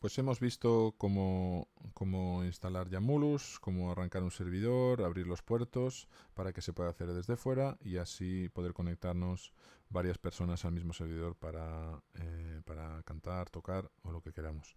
Pues hemos visto cómo instalar Yamulus, cómo arrancar un servidor, abrir los puertos para que se pueda hacer desde fuera y así poder conectarnos varias personas al mismo servidor para cantar, tocar o lo que queramos.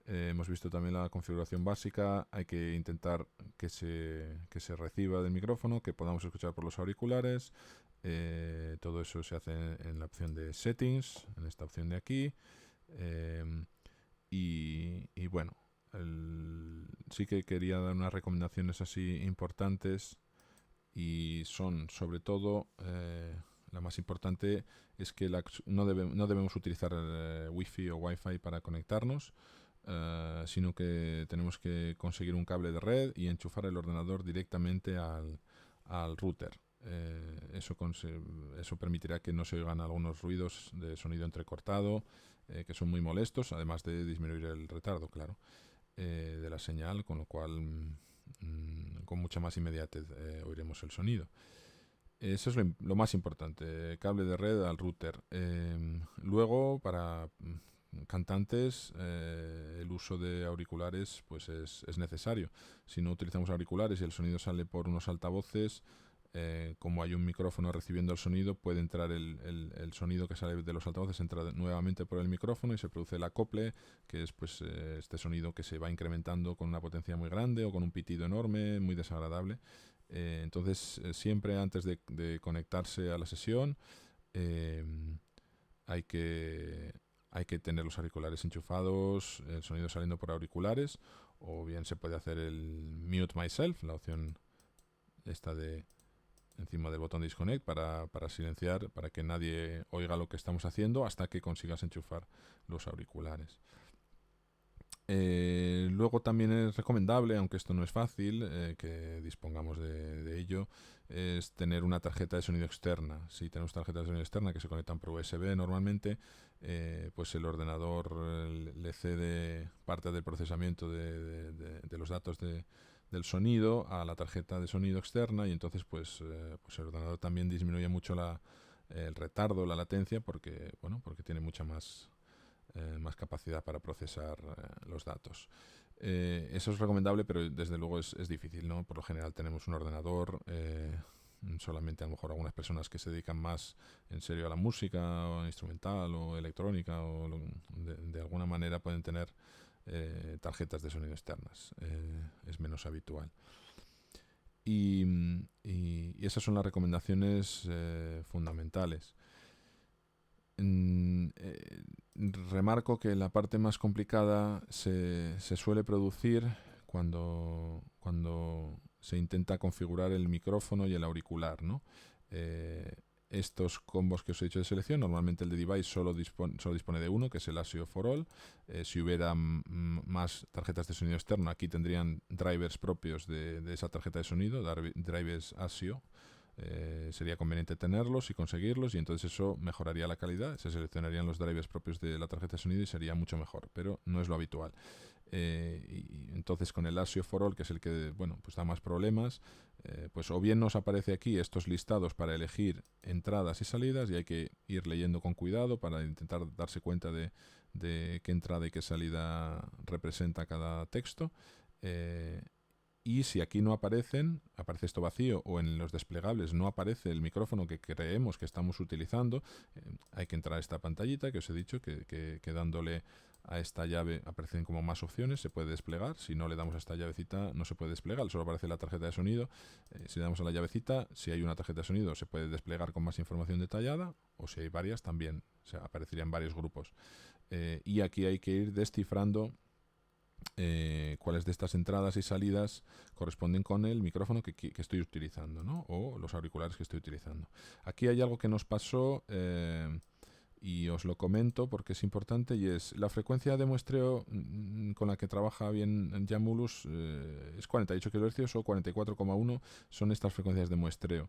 Hemos visto también la configuración básica. Hay que intentar que se reciba del micrófono, que podamos escuchar por los auriculares. Todo eso se hace en la opción de Settings, en esta opción de aquí. Eh, y bueno, sí que quería dar unas recomendaciones así importantes y son sobre todo la más importante es que no debemos utilizar wifi o wifi para conectarnos, sino que tenemos que conseguir un cable de red y enchufar el ordenador directamente al router. Eso permitirá que no se oigan algunos ruidos de sonido entrecortado, que son muy molestos, además de disminuir el retardo, claro, de la señal, con lo cual con mucha más inmediatez oiremos el sonido. Eso es lo más importante, cable de red al router. Luego, para cantantes, el uso de auriculares pues es necesario. Si no utilizamos auriculares y el sonido sale por unos altavoces, como hay un micrófono recibiendo el sonido, puede entrar el sonido que sale de los altavoces, entra nuevamente por el micrófono y se produce el acople, que es pues este sonido que se va incrementando con una potencia muy grande o con un pitido enorme, muy desagradable. Entonces, siempre antes de conectarse a la sesión, eh, hay que, hay que tener los auriculares enchufados, el sonido saliendo por auriculares, o bien se puede hacer el Mute Myself, la opción esta de encima del botón Disconnect para silenciar, para que nadie oiga lo que estamos haciendo hasta que consigas enchufar los auriculares. Luego también es recomendable, aunque esto no es fácil, que dispongamos de ello, es tener una tarjeta de sonido externa. Si tenemos tarjetas de sonido externa que se conectan por USB normalmente, pues el ordenador le cede parte del procesamiento de los datos del sonido a la tarjeta de sonido externa y entonces pues el ordenador también disminuye mucho el retardo, la latencia, porque tiene mucha más capacidad para procesar los datos. Eso es recomendable, pero desde luego es difícil, ¿no? Por lo general tenemos un ordenador, solamente a lo mejor algunas personas que se dedican más en serio a la música, o instrumental, o electrónica, o de alguna manera pueden tener tarjetas de sonido externas. Es menos habitual. Y esas son las recomendaciones fundamentales. Remarco que la parte más complicada se suele producir cuando se intenta configurar el micrófono y el auricular, ¿no? Estos combos que os he dicho de selección, normalmente el de device solo dispone de uno, que es el ASIO for All. Si hubiera más tarjetas de sonido externo, aquí tendrían drivers propios de esa tarjeta de sonido, drivers ASIO. Sería conveniente tenerlos y conseguirlos, y entonces eso mejoraría la calidad, se seleccionarían los drivers propios de la tarjeta de sonido y sería mucho mejor, pero no es lo habitual. Y entonces con el ASIO for All, que es el que pues da más problemas, pues o bien nos aparece aquí estos listados para elegir entradas y salidas, y hay que ir leyendo con cuidado para intentar darse cuenta de qué entrada y qué salida representa cada texto. Y si aquí no aparece esto vacío, o en los desplegables no aparece el micrófono que creemos que estamos utilizando, hay que entrar a esta pantallita que os he dicho, que dándole a esta llave aparecen como más opciones, se puede desplegar. Si no le damos a esta llavecita no se puede desplegar, solo aparece la tarjeta de sonido. Si le damos a la llavecita, si hay una tarjeta de sonido se puede desplegar con más información detallada, o si hay varias también, o sea, aparecerían varios grupos. Y aquí hay que ir descifrando cuáles de estas entradas y salidas corresponden con el micrófono que estoy utilizando, ¿no? O los auriculares que estoy utilizando. Aquí hay algo que nos pasó y os lo comento porque es importante, y es la frecuencia de muestreo con la que trabaja bien Yamulus, es 48 kHz o 44,1, son estas frecuencias de muestreo.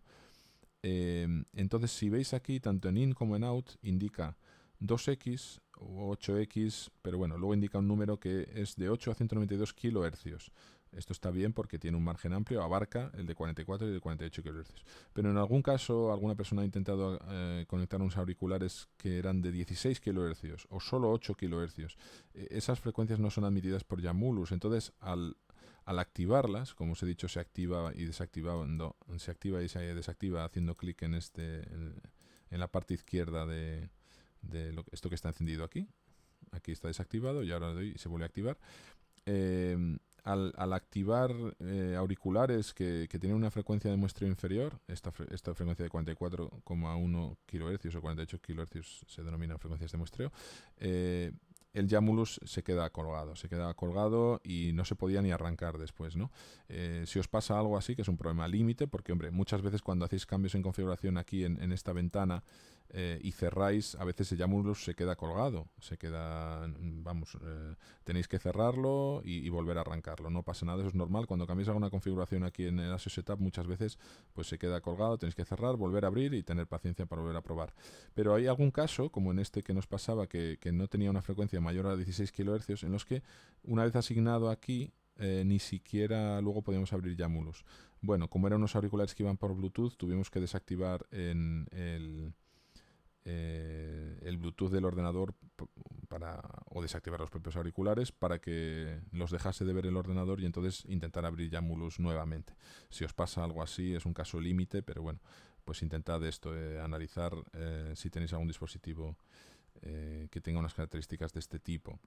Entonces, si veis aquí, tanto en in como en out indica 2x o 8x, pero bueno, luego indica un número que es de 8 a 192 kHz. Esto está bien porque tiene un margen amplio, abarca el de 44 y el de 48 kHz. Pero en algún caso, alguna persona ha intentado conectar unos auriculares que eran de 16 kHz o solo 8 kHz. Esas frecuencias no son admitidas por Yamulus. Entonces, al activarlas, como os he dicho, se activa y se desactiva haciendo clic en la parte izquierda de esto que está encendido aquí. Aquí está desactivado y ahora le doy y se vuelve a activar. Al activar auriculares que tienen una frecuencia de muestreo inferior, esta frecuencia de 44,1 kHz o 48 kHz se denominan frecuencias de muestreo, el Yamulus se queda colgado y no se podía ni arrancar después, ¿no? Si os pasa algo así, que es un problema límite, porque hombre, muchas veces cuando hacéis cambios en configuración aquí en esta ventana y cerráis, a veces el Yamulus se queda colgado, tenéis que cerrarlo y volver a arrancarlo, no pasa nada, eso es normal. Cuando cambiáis alguna configuración aquí en el ASIO Setup, muchas veces pues se queda colgado, tenéis que cerrar, volver a abrir y tener paciencia para volver a probar. Pero hay algún caso, como en este que nos pasaba, que no tenía una frecuencia mayor a 16 kHz, en los que una vez asignado aquí, ni siquiera luego podíamos abrir Yamulus. Bueno, como eran unos auriculares que iban por Bluetooth, tuvimos que desactivar el Bluetooth del ordenador o desactivar los propios auriculares para que los dejase de ver el ordenador y entonces intentar abrir Yamulus nuevamente. Si os pasa algo así, es un caso límite, pero bueno, pues intentad analizar si tenéis algún dispositivo que tenga unas características de este tipo.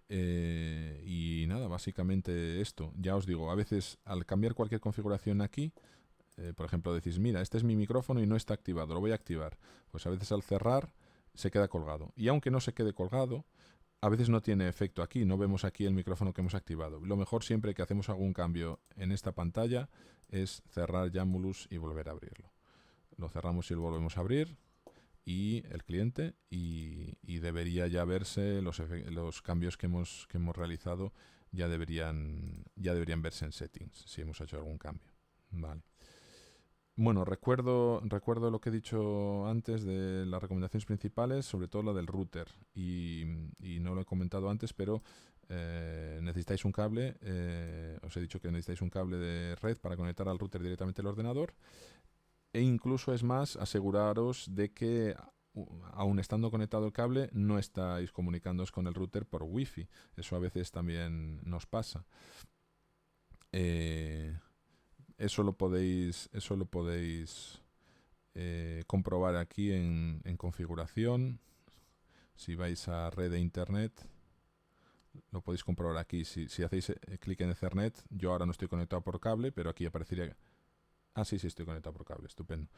Y nada, básicamente esto. Ya os digo, a veces al cambiar cualquier configuración aquí, por ejemplo, decís, mira, este es mi micrófono y no está activado, lo voy a activar. Pues a veces al cerrar se queda colgado. Y aunque no se quede colgado, a veces no tiene efecto aquí, no vemos aquí el micrófono que hemos activado. Lo mejor siempre que hacemos algún cambio en esta pantalla es cerrar Yamulus y volver a abrirlo. Lo cerramos y lo volvemos a abrir y el cliente y debería ya verse los cambios que hemos realizado ya deberían verse en settings si hemos hecho algún cambio. Vale. Bueno, recuerdo lo que he dicho antes de las recomendaciones principales, sobre todo la del router. Y no lo he comentado antes, pero necesitáis un cable. Os he dicho que necesitáis un cable de red para conectar al router directamente al ordenador. E incluso es más, aseguraros de que aun estando conectado el cable, no estáis comunicándoos con el router por Wi-Fi. Eso a veces también nos pasa. Eso lo podéis comprobar aquí en configuración. Si vais a red de internet, lo podéis comprobar aquí. Si hacéis clic en Ethernet, yo ahora no estoy conectado por cable, pero aquí aparecería... Ah, sí, estoy conectado por cable, estupendo.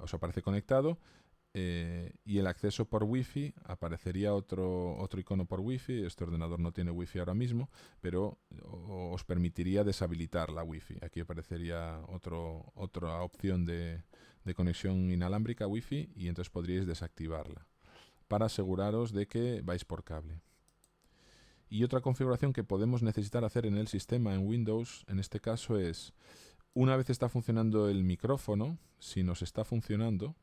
Os aparece conectado. Y el acceso por Wi-Fi, aparecería otro icono por Wi-Fi. Este ordenador no tiene Wi-Fi ahora mismo, pero os permitiría deshabilitar la Wi-Fi. Aquí aparecería otra opción de conexión inalámbrica Wi-Fi y entonces podríais desactivarla para aseguraros de que vais por cable. Y otra configuración que podemos necesitar hacer en el sistema en Windows, en este caso es, una vez está funcionando el micrófono, si nos está funcionando,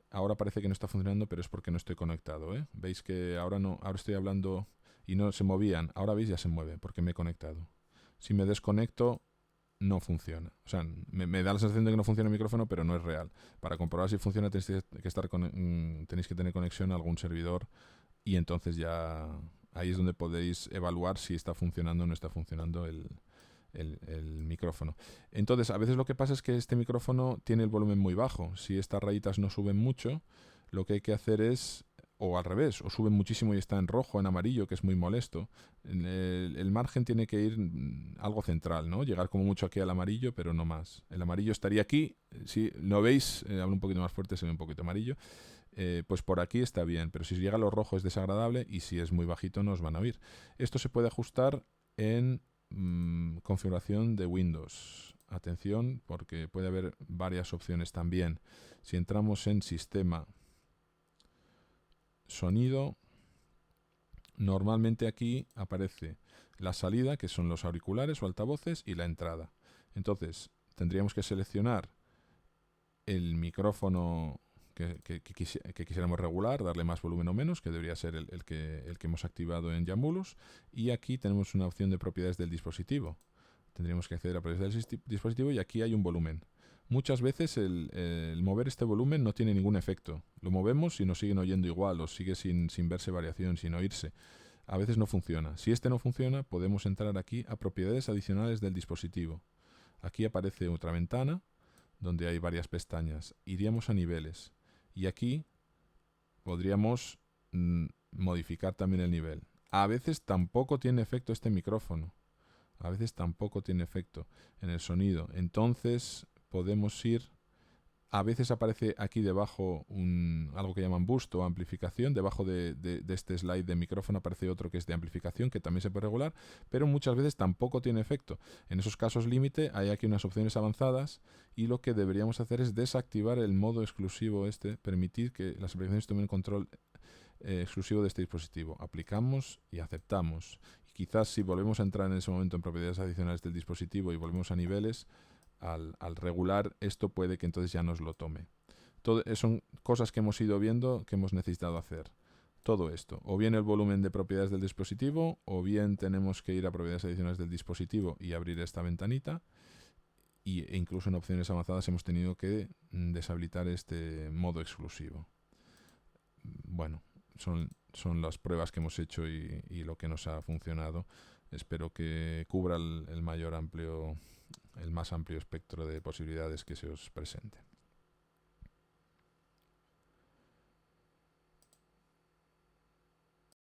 ahora parece que no está funcionando, pero es porque no estoy conectado, ¿eh? Veis que ahora estoy hablando y no se movían. Ahora veis, ya se mueve porque me he conectado. Si me desconecto, no funciona. O sea, me da la sensación de que no funciona el micrófono, pero no es real. Para comprobar si funciona tenéis que tener conexión a algún servidor y entonces ya ahí es donde podéis evaluar si está funcionando o no está funcionando el micrófono. Entonces, a veces lo que pasa es que este micrófono tiene el volumen muy bajo. Si estas rayitas no suben mucho, lo que hay que hacer es, o al revés, o suben muchísimo y está en rojo, en amarillo, que es muy molesto. El margen tiene que ir algo central, ¿no? Llegar como mucho aquí al amarillo, pero no más. El amarillo estaría aquí. Si lo veis, hablo un poquito más fuerte, se ve un poquito amarillo. Pues por aquí está bien, pero si llega a lo rojo es desagradable y si es muy bajito no os van a oír. Esto se puede ajustar en configuración de Windows. Atención, porque puede haber varias opciones también. Si entramos en sistema, sonido, normalmente aquí aparece la salida, que son los auriculares o altavoces, y la entrada. Entonces, tendríamos que seleccionar el micrófono que quisiéramos regular, darle más volumen o menos, que debería ser el que hemos activado en Jamulus. Y aquí tenemos una opción de propiedades del dispositivo. Tendríamos que acceder a propiedades del dispositivo y aquí hay un volumen. Muchas veces el mover este volumen no tiene ningún efecto. Lo movemos y nos siguen oyendo igual o sigue sin verse variación, sin oírse. A veces no funciona. Si este no funciona, podemos entrar aquí a propiedades adicionales del dispositivo. Aquí aparece otra ventana donde hay varias pestañas. Iríamos a niveles y aquí podríamos modificar también el nivel. A veces tampoco tiene efecto este micrófono. A veces tampoco tiene efecto en el sonido. Entonces podemos ir... A veces aparece aquí debajo algo que llaman boost o amplificación. Debajo de este slide de micrófono aparece otro que es de amplificación, que también se puede regular, pero muchas veces tampoco tiene efecto. En esos casos límite hay aquí unas opciones avanzadas y lo que deberíamos hacer es desactivar el modo exclusivo permitir que las aplicaciones tomen control exclusivo de este dispositivo. Aplicamos y aceptamos. Y quizás si volvemos a entrar en ese momento en propiedades adicionales del dispositivo y volvemos a niveles, al regular esto puede que entonces ya nos lo tome. Son cosas que hemos ido viendo que hemos necesitado hacer. Todo esto, o bien el volumen de propiedades del dispositivo, o bien tenemos que ir a propiedades adicionales del dispositivo y abrir esta ventanita, e incluso en opciones avanzadas hemos tenido que deshabilitar este modo exclusivo. Bueno, son las pruebas que hemos hecho y lo que nos ha funcionado. Espero que cubra el más amplio espectro de posibilidades que se os presente.